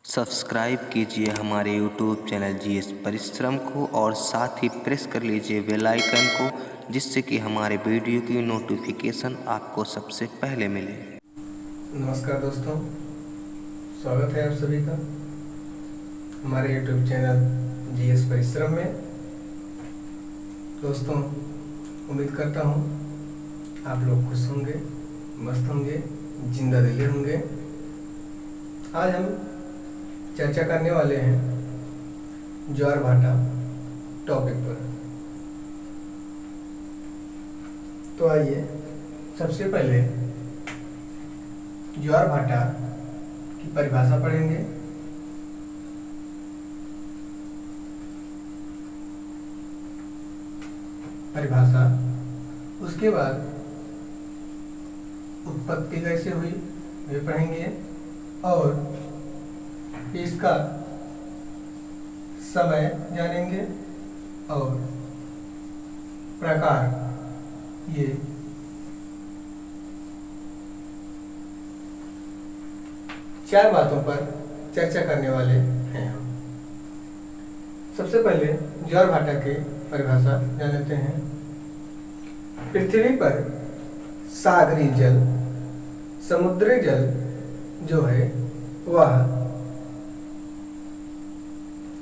Subscribe कीजिए हमारे YouTube channel GS परिश्रम को और साथ ही प्रेस कर लीजिए बेल आइकन को, जिससे कि हमारे वीडियो की नोटिफिकेशन आपको सबसे पहले मिले। नमस्कार दोस्तों, स्वागत है आप सभी का हमारे YouTube चैनल जीएस परिश्रम में। दोस्तों, उम्मीद करता हूँ आप लोग खुश होंगे, मस्त होंगे, जिंदा दिली होंगे। आज हम चर्चा करने वाले हैं ज्वार भाटा टॉपिक पर। तो आइए सबसे पहले ज्वार भाटा की परिभाषा पढ़ेंगे। परिभाषा, उसके बाद उत्पत्ति कैसे हुई वे पढ़ेंगे और इसका समय जानेंगे और प्रकार, ये चार बातों पर चर्चा करने वाले हैं हम। सबसे पहले ज्वार भाटा की परिभाषा जान लेते हैं। पृथ्वी पर सागरी जल, समुद्री जल जो है वह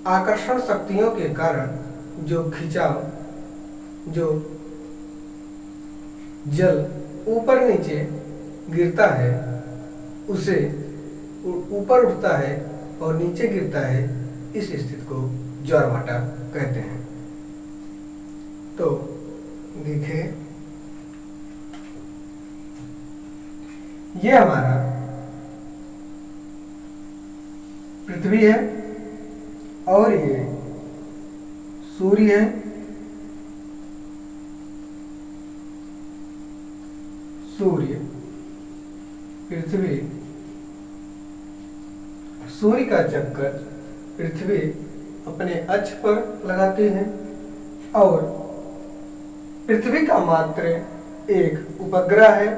आकर्षण शक्तियों के कारण जो खिंचाव, जो जल ऊपर नीचे गिरता है उसे ऊपर उठता है और नीचे गिरता है, इस स्थिति को ज्वार भाटा कहते हैं। तो देखिए, ये हमारा पृथ्वी है और ये सूर्य है। सूर्य, पृथ्वी, सूर्य का चक्कर पृथ्वी अपने अक्ष पर लगाती है और पृथ्वी का मात्र एक उपग्रह है,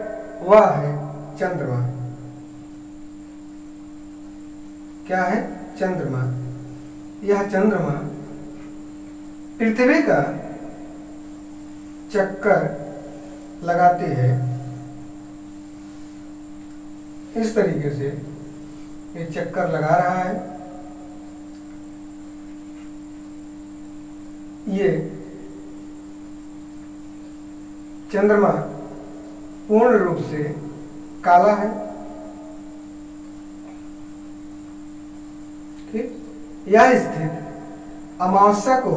वह है चंद्रमा। क्या है? चंद्रमा। यह चंद्रमा पृथ्वी का चक्कर लगाती है। इस तरीके से ये चक्कर लगा रहा है। ये चंद्रमा पूर्ण रूप से काला है। ठीक, यह स्थिति अमावस्या को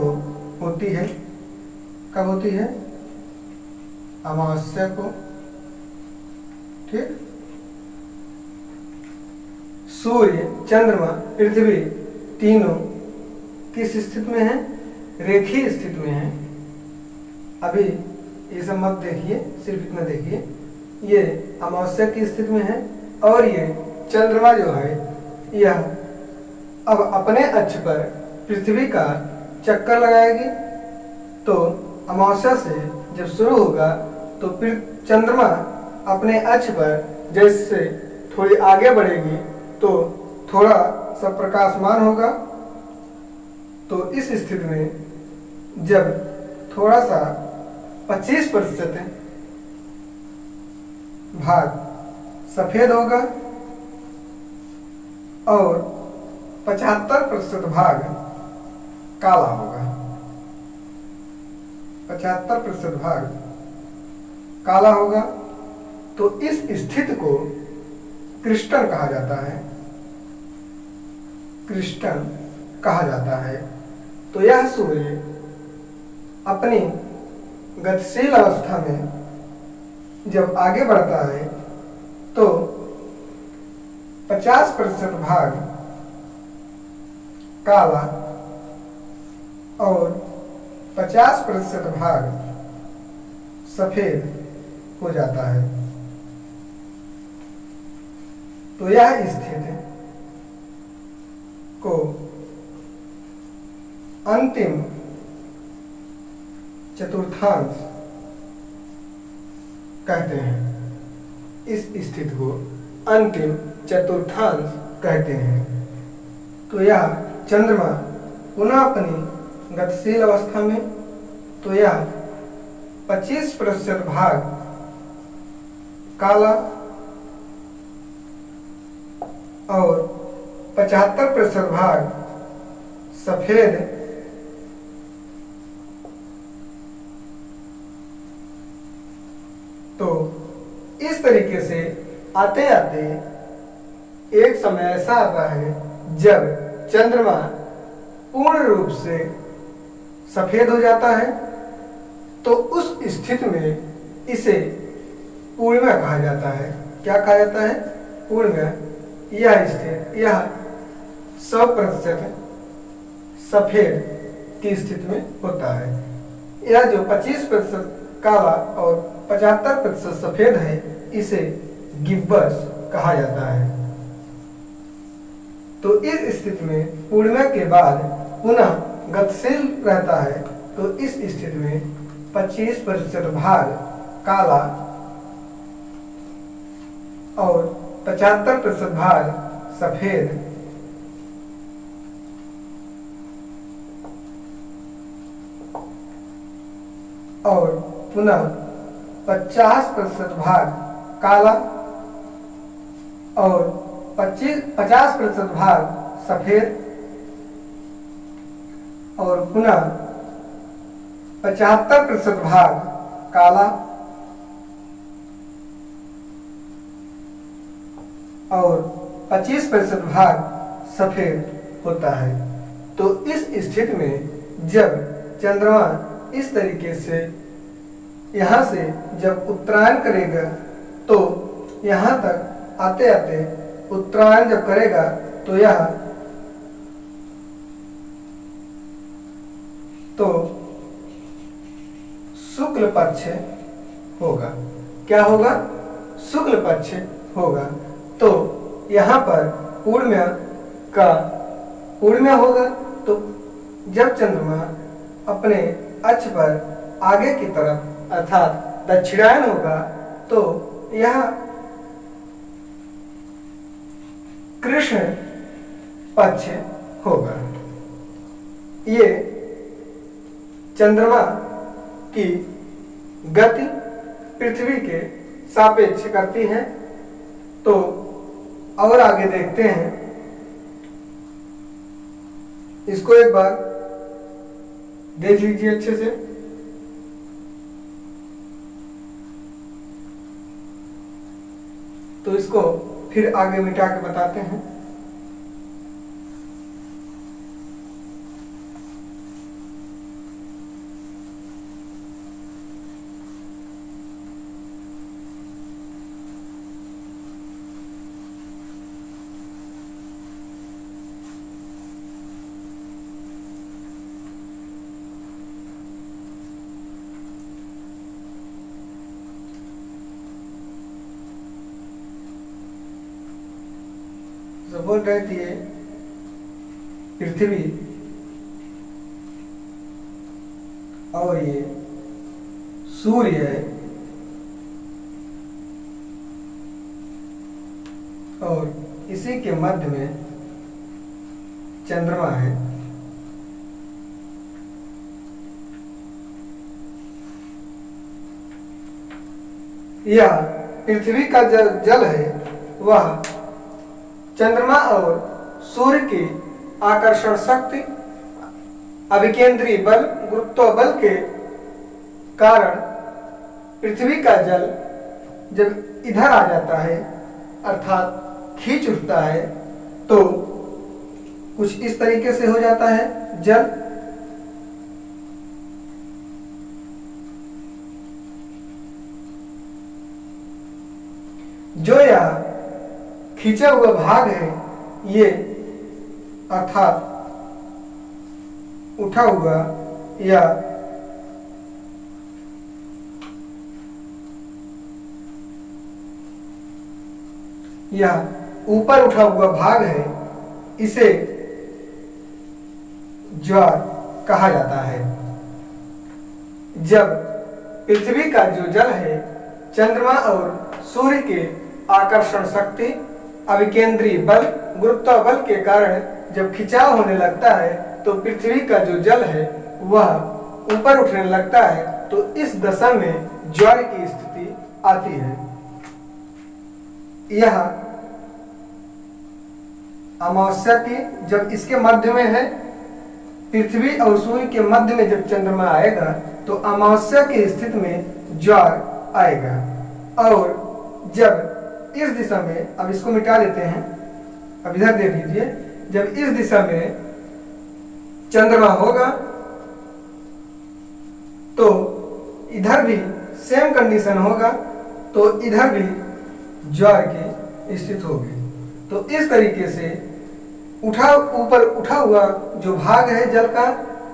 होती है। कब होती है? अमावस्या को। ठीक, सूर्य, चंद्रमा, पृथ्वी तीनों किस स्थिति में है? रेखीय स्थिति में है। अभी ये सब मत देखिए, सिर्फ इतना देखिए, ये अमावस्या की स्थिति में है और ये चंद्रमा जो है यह अब अपने अक्ष पर पृथ्वी का चक्कर लगाएगी। तो अमावस्या से जब शुरू होगा तो फिर चंद्रमा अपने अक्ष पर जैसे थोड़ी आगे बढ़ेगी तो थोड़ा सा प्रकाशमान होगा। तो इस स्थिति में जब थोड़ा सा 25% भाग सफेद होगा और 75% भाग काला होगा। 75% भाग काला होगा। तो इस स्थिति को क्रिस्टल कहा जाता है। क्रिस्टल कहा जाता है। तो यह सूर्य अपनी गतिशील अवस्था में जब आगे बढ़ता है तो 50% भाग काला और 50% भाग सफेद हो जाता है। तो यह स्थिति को अंतिम चतुर्थांश कहते हैं। इस स्थिति को अंतिम चतुर्थांश कहते हैं। तो यह चंद्रमा पुनः अपनी गतिशील अवस्था में, तो यह 25% भाग काला और 75% भाग सफेद तो इस तरीके से आते आते एक समय ऐसा आता है जब चंद्रमा पूर्ण रूप से सफेद हो जाता है, तो उस स्थिति में इसे पूर्णिमा कहा जाता है। क्या कहा जाता है? पूर्णिमा। यह स्थिति, यह 100% सफेद की स्थिति में होता है। यह जो 25% काला और 75% सफेद है, इसे गिब्बस कहा जाता है। तो इस स्थिति में पूर्णिमा के बाद पुनः गतिशील रहता है, तो इस स्थिति में 25% भाग काला और 75% भाग सफेद और पुनः 50% भाग काला और 50% भाग सफेद और पुनः 75% भाग काला और 25% भाग सफेद होता है। तो इस स्थिति में जब चंद्रमा इस तरीके से यहाँ से जब उत्तरायण करेगा, तो यहाँ तक आते आते उत्तरायण जब करेगा तो यह तो शुक्ल पक्ष होगा। क्या होगा? शुक्ल पक्ष होगा। तो यहाँ पर पूर्णिमा होगा। तो जब चंद्रमा अपने अक्ष पर आगे की तरफ अर्थात दक्षिणायन होगा, तो यह कृष्ण पक्ष होगा। ये चंद्रमा की गति पृथ्वी के सापेक्ष करती है। तो और आगे देखते हैं, इसको एक बार देख लीजिए अच्छे से। तो इसको फिर आगे मिटा के बताते हैं। बोल रहे थे पृथ्वी और ये सूर्य है और इसी के मध्य में चंद्रमा है। यह पृथ्वी का जल है, वह चंद्रमा और सूर्य की आकर्षण शक्ति, अभिकेंद्रीय बल, गुरुत्व बल के कारण पृथ्वी का जल जब इधर आ जाता है अर्थात खींच उठता है, तो कुछ इस तरीके से हो जाता है जल। जो यह खींचा हुआ भाग है, ये अर्थात उठा हुआ या ऊपर उठा हुआ भाग है, इसे ज्वार कहा जाता है। जब पृथ्वी का जो जल है चंद्रमा और सूर्य के आकर्षण शक्ति, अभिकेंद्री बल गुरुत्व बल के कारण जब खिंचाव होने लगता है तो पृथ्वी का जो जल है वह ऊपर उठने लगता है, तो इस दशा में ज्वार की स्थिति आती है। यह अमावस्या की जब इसके मध्य में है, पृथ्वी और सूर्य के मध्य में जब चंद्रमा आएगा तो अमावस्या की स्थिति में ज्वार आएगा। और जब इस दिशा में, अब इसको मिटा देते हैं, अब इधर देख लीजिए, जब इस दिशा में चंद्रमा होगा तो इधर भी सेम कंडीशन होगा, तो इधर भी ज्वार की स्थिति होगी। तो इस तरीके से ऊपर उठा हुआ जो भाग है जल का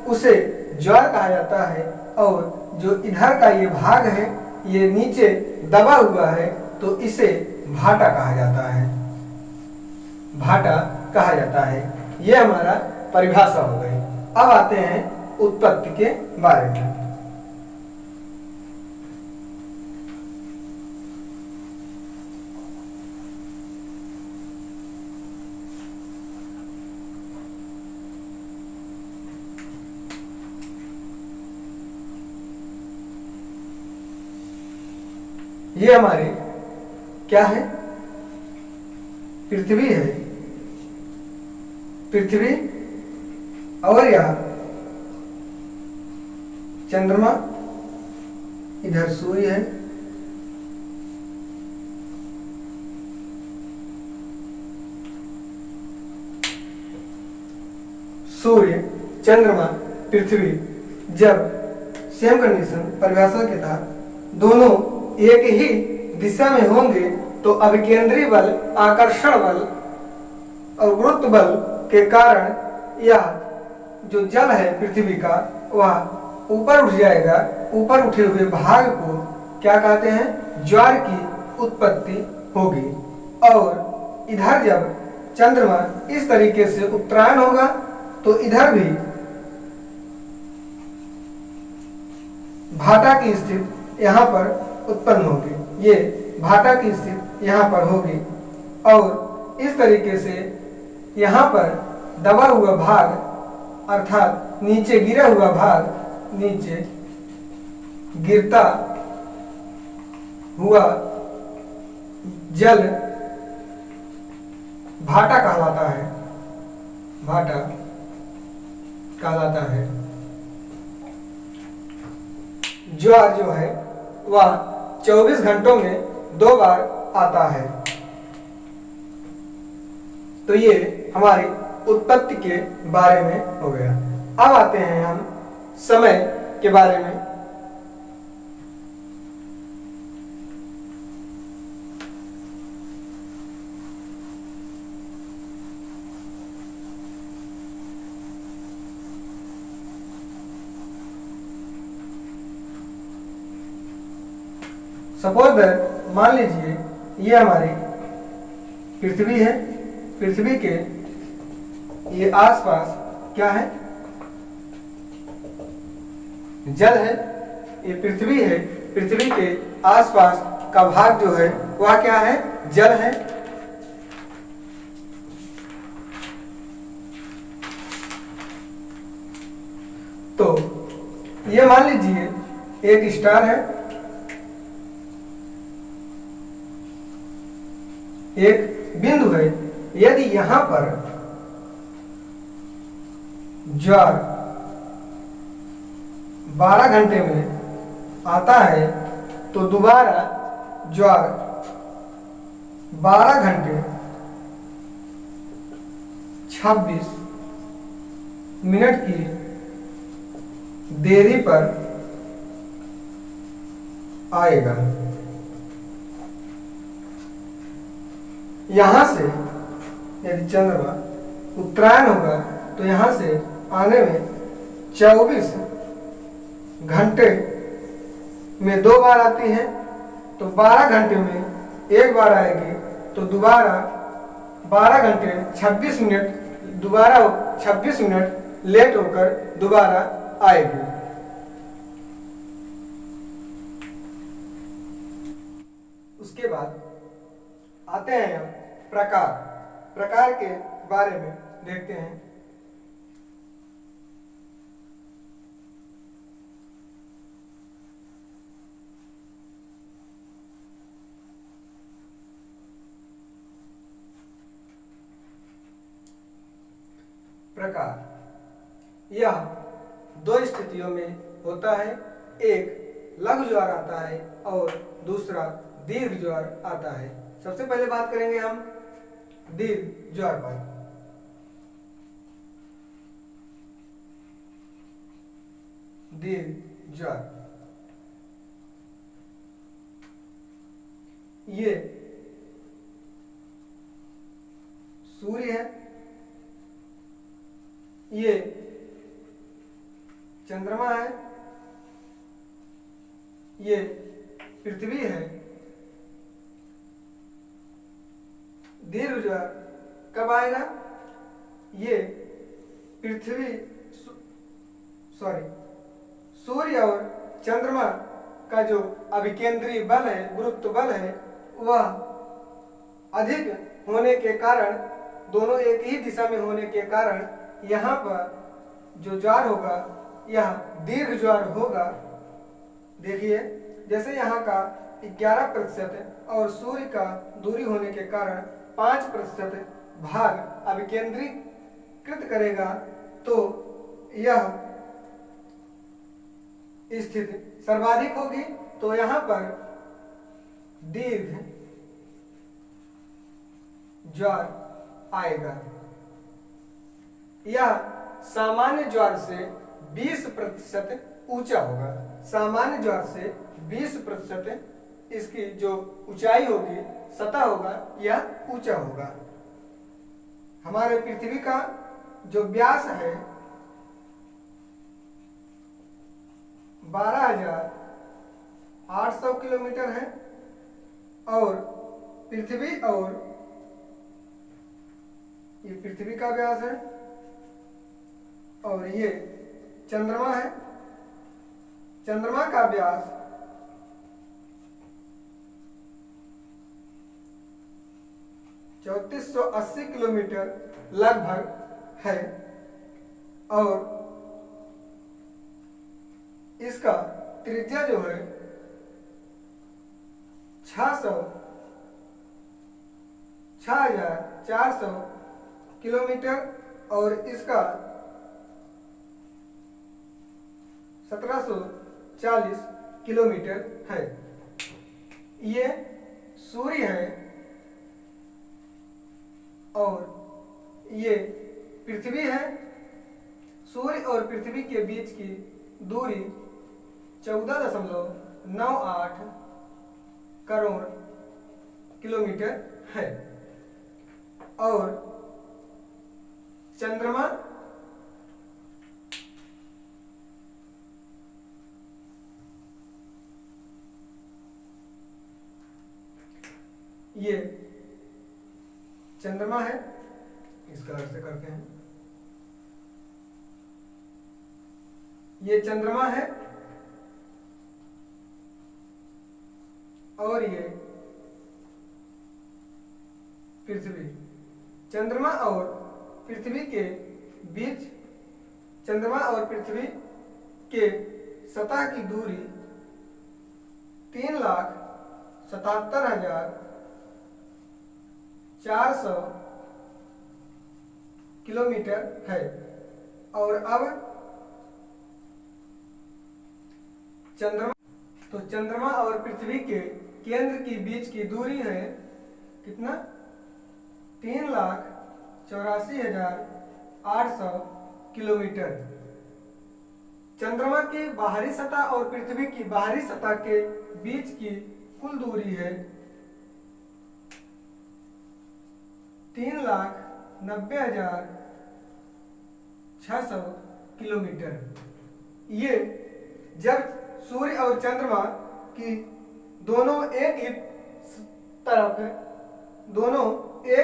उसे ज्वार कहा जाता है, और जो इधर का ये भाग है ये नीचे दबा हुआ है तो इसे भाटा कहा जाता है, भाटा कहा जाता है। ये हमारा परिभाषा हो गई। अब आते हैं उत्पत्ति के बारे में। ये हमारी क्या है? पृथ्वी है। पृथ्वी और यह चंद्रमा, इधर सूर्य है, सूर्य, चंद्रमा, पृथ्वी जब सेम कंडीशन परिभाषा के तहत दोनों एक ही दिशा में होंगे तो अभिकेंद्री बल, आकर्षण बल और गुरुत्व बल के कारण यह जो जल है पृथ्वी का वह ऊपर उठ जाएगा। ऊपर उठे हुए भाग को क्या कहते हैं? ज्वार की उत्पत्ति होगी। और इधर जब चंद्रमा इस तरीके से उत्तरायण होगा तो इधर भी भाटा की स्थिति यहाँ पर उत्पन्न होगी। ये भाटा की स्थिति यहाँ पर होगी और इस तरीके से यहाँ पर दबा हुआ भाग अर्थात नीचे गिरा हुआ भाग नीचे गिरता हुआ जल भाटा कहलाता है, भाटा कहलाता है। ज्वार जो है वह 24 घंटों में 2 बार आता है। तो ये हमारी उत्पत्ति के बारे में हो गया। अब आते हैं हम समय के बारे में। सपोज दैट, मान लीजिए ये हमारी पृथ्वी है। पृथ्वी के ये आसपास क्या है? जल है। ये पृथ्वी है। पृथ्वी के आसपास का भाग जो है वह क्या है? जल है। तो ये मान लीजिए एक स्टार है, एक बिंदु है। यदि यहां पर ज्वार 12 घंटे में आता है तो दोबारा ज्वार 12 घंटे 26 मिनट की देरी पर आएगा। यहां से यदि चंद्रमा उत्तरायण होगा तो यहां से आने में 24 घंटे में 2 बार आती है, तो 12 घंटे में 1 बार आएगी, तो दोबारा 12 घंटे 26 मिनट, दोबारा 26 मिनट लेट होकर दोबारा आएगी। उसके बाद आते हैं हम प्रकार। प्रकार के बारे में देखते हैं। प्रकार यह दो स्थितियों में होता है, एक लघु ज्वार आता है और दूसरा दीर्घ ज्वार आता है। सबसे पहले बात करेंगे हम दीर्घ ज्वार पर। दीर्घ ज्वार ये सूर्य है, ये चंद्रमा है, ये पृथ्वी है। दीर्घ ज्वार कब आएगा? ये पृथ्वी सूर्य और चंद्रमा का जो अभिकेंद्रीय बल है, गुरुत्व बल है, वह अधिक होने के कारण, दोनों एक ही दिशा में होने के कारण यहाँ पर जो ज्वार होगा यह दीर्घ ज्वार होगा। देखिए, जैसे यहाँ का 11% और सूर्य का दूरी होने के कारण 5% भाग अभिकेंद्रीकृत करेगा, तो यह स्थिति सर्वाधिक होगी। तो यहाँ पर दीर्घ ज्वार आएगा। यह सामान्य ज्वार से 20% ऊंचा होगा। सामान्य ज्वार से 20% इसकी जो ऊंचाई होगी, सतह होगा, यह ऊंचा होगा। हमारे पृथ्वी का जो व्यास है 12,800 किलोमीटर है, और पृथ्वी और ये पृथ्वी का व्यास है और ये चंद्रमा है। चंद्रमा का व्यास 3480 किलोमीटर लगभग है, और इसका त्रिज्या जो है 6,400 किलोमीटर, और इसका 1740 किलोमीटर है। ये सूर्य है और ये पृथ्वी है। सूर्य और पृथ्वी के बीच की दूरी 14.98 करोड़ किलोमीटर है, और चंद्रमा ये चंद्रमा है, इस कलर से करते हैं। ये चंद्रमा है और ये पृथ्वी। चंद्रमा और पृथ्वी के बीच, चंद्रमा और पृथ्वी के सतह की दूरी 3,77,400 किलोमीटर है। और अब चंद्रमा और पृथ्वी के केंद्र के बीच की दूरी है कितना? 3,84,800 किलोमीटर। चंद्रमा की बाहरी सतह और पृथ्वी की बाहरी सतह के बीच की कुल दूरी है 3,90,600 किलोमीटर। ये जब सूर्य और चंद्रमा की दोनों एक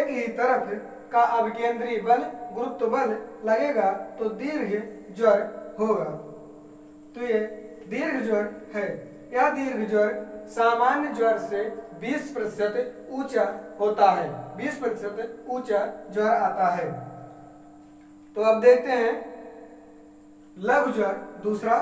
ही तरफ का अभिकेंद्रीय बल, गुरुत्व बल लगेगा तो दीर्घ ज्वार होगा। तो ये दीर्घ ज्वार है। यह दीर्घ ज्वार सामान्य ज्वार से 20% ऊंचा होता है, 20% ऊंचा ज्वार आता है। तो अब देखते हैं लघु ज्वार दूसरा।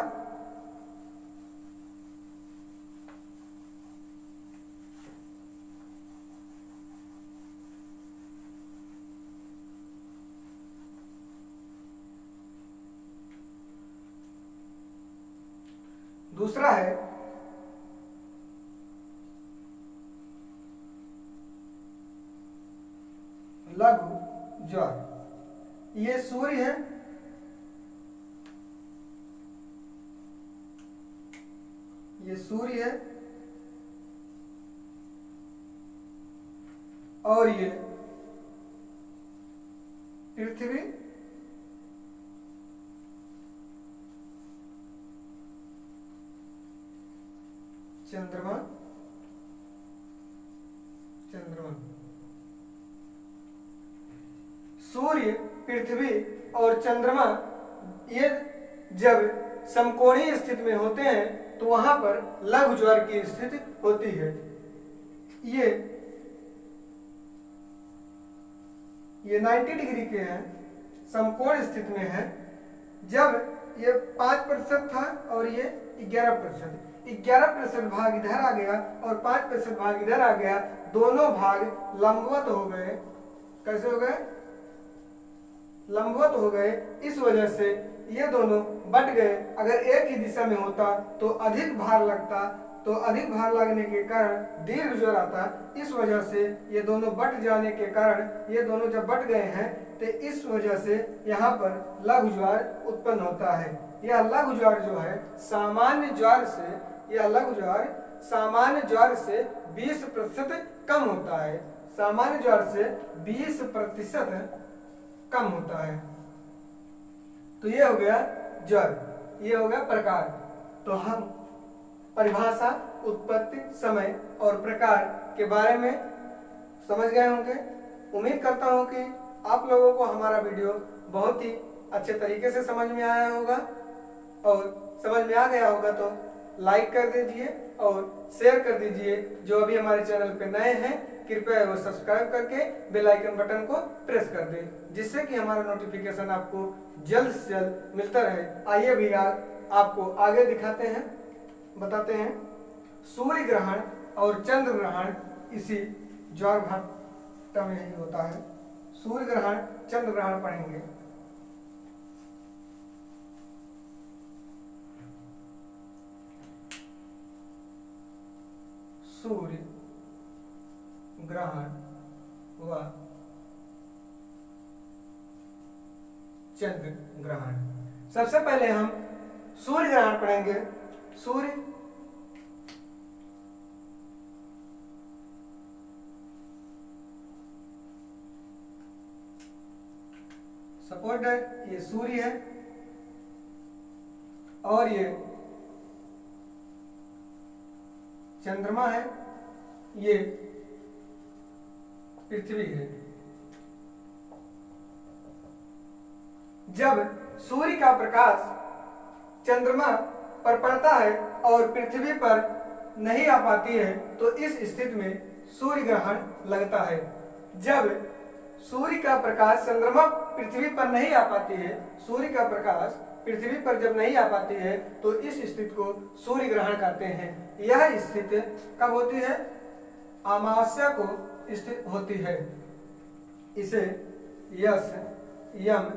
दूसरा है लघु ज्वार। ये सूर्य है, ये सूर्य है और ये पृथ्वी, चंद्रमा, चंद्रमा। सूर्य, पृथ्वी और चंद्रमा ये जब समकोणीय स्थिति में होते हैं तो वहां पर लघु ज्वार की स्थिति होती है। ये 90 डिग्री के हैं, समकोण स्थिति में है। जब ये 5% था और ये 11%, 11% भाग इधर आ गया और 5% भाग इधर आ गया, दोनों भाग लंबवत हो गए। कैसे हो गए? लंबवत हो गए। इस वजह से ये दोनों बट गए। अगर एक ही दिशा में होता तो अधिक भार लगता, तो अधिक भार लगने के कारण दीर्घ ज्वार आता। इस वजह से ये दोनों बट जाने के कारण, ये दोनों जब बट गए हैं तो इस वजह से यहाँ पर लघु ज्वार उत्पन्न होता है। यह लघु ज्वार जो है सामान्य ज्वार से, यह लघु ज्वार सामान्य ज्वार से 20% कम होता है, सामान्य ज्वार से 20% कम होता है। तो ये हो गया ज्वार, ये हो गया प्रकार। तो हम परिभाषा, उत्पत्ति, समय और प्रकार के बारे में समझ गए होंगे। उम्मीद करता हूं कि आप लोगों को हमारा वीडियो बहुत ही अच्छे तरीके से समझ में आया होगा, और समझ में आ गया होगा तो लाइक कर दीजिए और शेयर कर दीजिए। जो अभी हमारे चैनल पे नए हैं कृपया वो सब्सक्राइब करके बेल आइकन बटन को प्रेस कर दें, जिससे कि हमारा नोटिफिकेशन आपको जल्द से जल्द मिलता रहे। आइए भी आपको आगे दिखाते हैं, बताते हैं। सूर्य ग्रहण और चंद्र ग्रहण इसी ज्वार भाटा में ही होता है। सूर्य ग्रहण, चंद्र ग्रहण पढ़ेंगे। सूर्य ग्रहण व चंद्र ग्रहण। सबसे पहले हम सूर्य ग्रहण पढ़ेंगे। सूर्य सपोज दैट ये सूर्य है और ये चंद्रमा है, ये पृथ्वी है। जब सूर्य का प्रकाश चंद्रमा पर पड़ता है और पृथ्वी पर नहीं आ पाती है तो इस स्थिति में सूर्य ग्रहण लगता है। जब सूर्य का प्रकाश चंद्रमा पृथ्वी पर नहीं आ पाती है, सूर्य का प्रकाश पृथ्वी पर जब नहीं आ पाती है तो इस स्थिति को सूर्य ग्रहण कहते हैं। यह स्थिति कब होती है? अमावस्या को स्थित होती है। इसे यस यम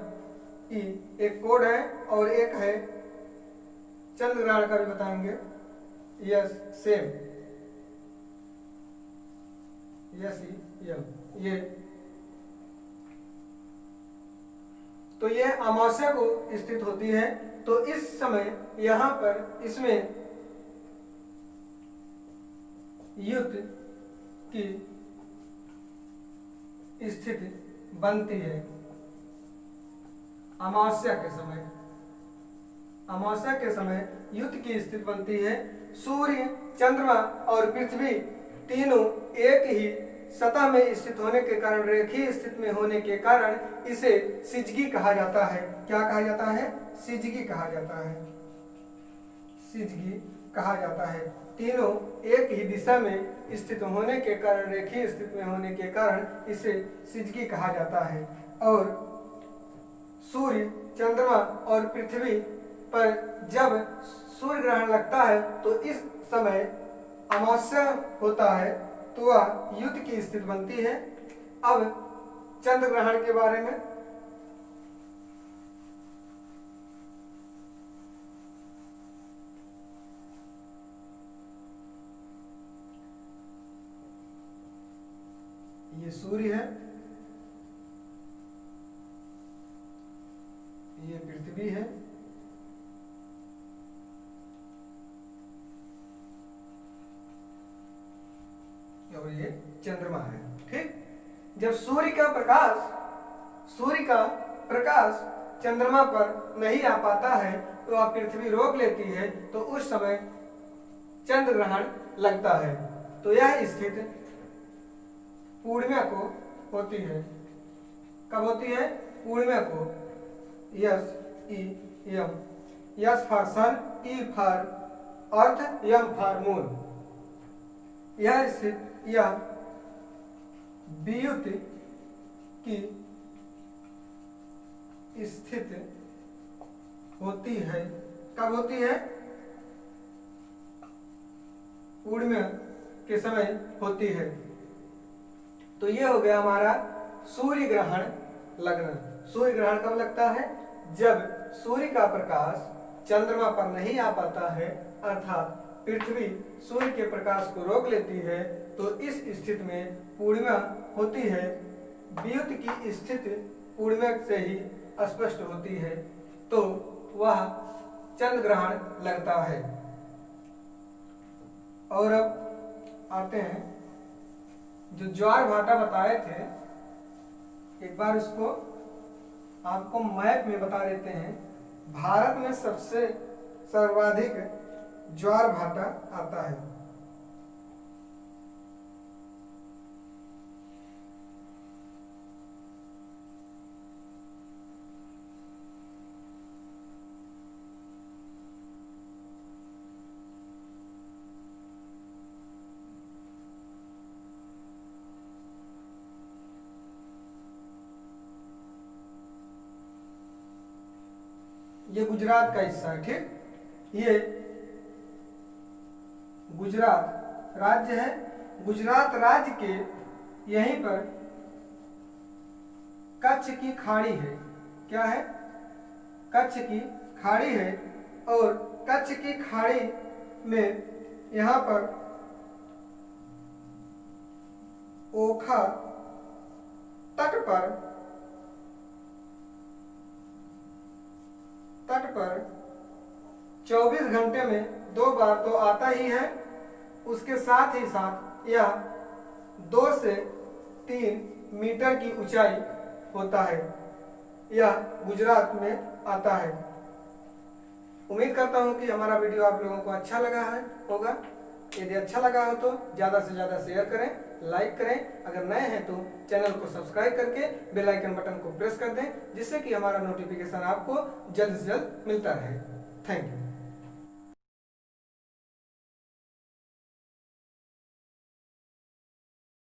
ई एक कोड है और एक है चंद्र ग्रहण का भी बताएंगे। यस सेम यस यम ये, तो ये अमावस्या को स्थित होती है। तो इस समय यहां पर इसमें युद्ध की स्थिति बनती है। अमावस्या के समय, अमावस्या के समय युद्ध की स्थिति बनती है। सूर्य, चंद्रमा और पृथ्वी तीनों एक ही सतह में स्थित होने के कारण, रेखीय स्थिति में होने के कारण इसे सिजगी कहा जाता है। क्या कहा जाता है? सिजगी कहा जाता है। सिजगी कहा जाता है। तीनों एक ही दिशा में स्थित होने के कारण, रेखीय स्थिति में होने के कारण इसे सिजगी कहा जाता है। और सूर्य, चंद्रमा और पृथ्वी पर जब सूर्य ग्रहण लगता है तो इस समय अमावस्या होता है, तो वह युद्ध की स्थिति बनती है। अब चंद्र ग्रहण के बारे में, ये सूर्य है, ये पृथ्वी है, और ये चंद्रमा है। ठीक, जब सूर्य का प्रकाश चंद्रमा पर नहीं आ पाता है तो वह पृथ्वी रोक लेती है, तो उस समय चंद्र ग्रहण लगता है। तो यह स्थिति पूर्णिमा को होती है। कब होती है? पूर्णिमा को। S E M, S for sun, E for earth, M for moon. यह स्थिति या वियुति की स्थिति होती है। कब होती है? पूर्णिमा के समय होती है। तो ये हो गया हमारा सूर्य ग्रहण लगना। सूर्य ग्रहण कब लगता है? जब सूर्य का प्रकाश चंद्रमा पर नहीं आ पाता है, अर्थात पृथ्वी सूर्य के प्रकाश को रोक लेती है, तो इस स्थिति में पूर्णिमा होती है। वियुति की स्थिति पूर्णिमा से ही स्पष्ट होती है, तो वह चंद्र ग्रहण लगता है। और अब आते हैं जो ज्वार भाटा बताए थे, एक बार इसको आपको मैप में बता देते हैं। भारत में सबसे सर्वाधिक ज्वार भाटा आता है। ये गुजरात का हिस्सा है। ठीक, ये गुजरात राज्य है। गुजरात राज्य के यहीं पर कच्छ की खाड़ी है। क्या है? कच्छ की खाड़ी है। और कच्छ की खाड़ी में यहाँ पर ओखा तट पर 24 घंटे में 2 बार तो आता ही है। उसके साथ ही साथ यह 2 से 3 मीटर की ऊंचाई होता है। यह गुजरात में आता है। उम्मीद करता हूं कि हमारा वीडियो आप लोगों को अच्छा लगा होगा। यदि अच्छा लगा हो तो ज़्यादा से ज़्यादा शेयर करें, लाइक करें। अगर नए हैं तो चैनल को सब्सक्राइब करके बेल आइकन बटन को प्रेस कर दें, जिससे कि हमारा नोटिफिकेशन आपको जल्द से जल्द मिलता रहे। Thank you.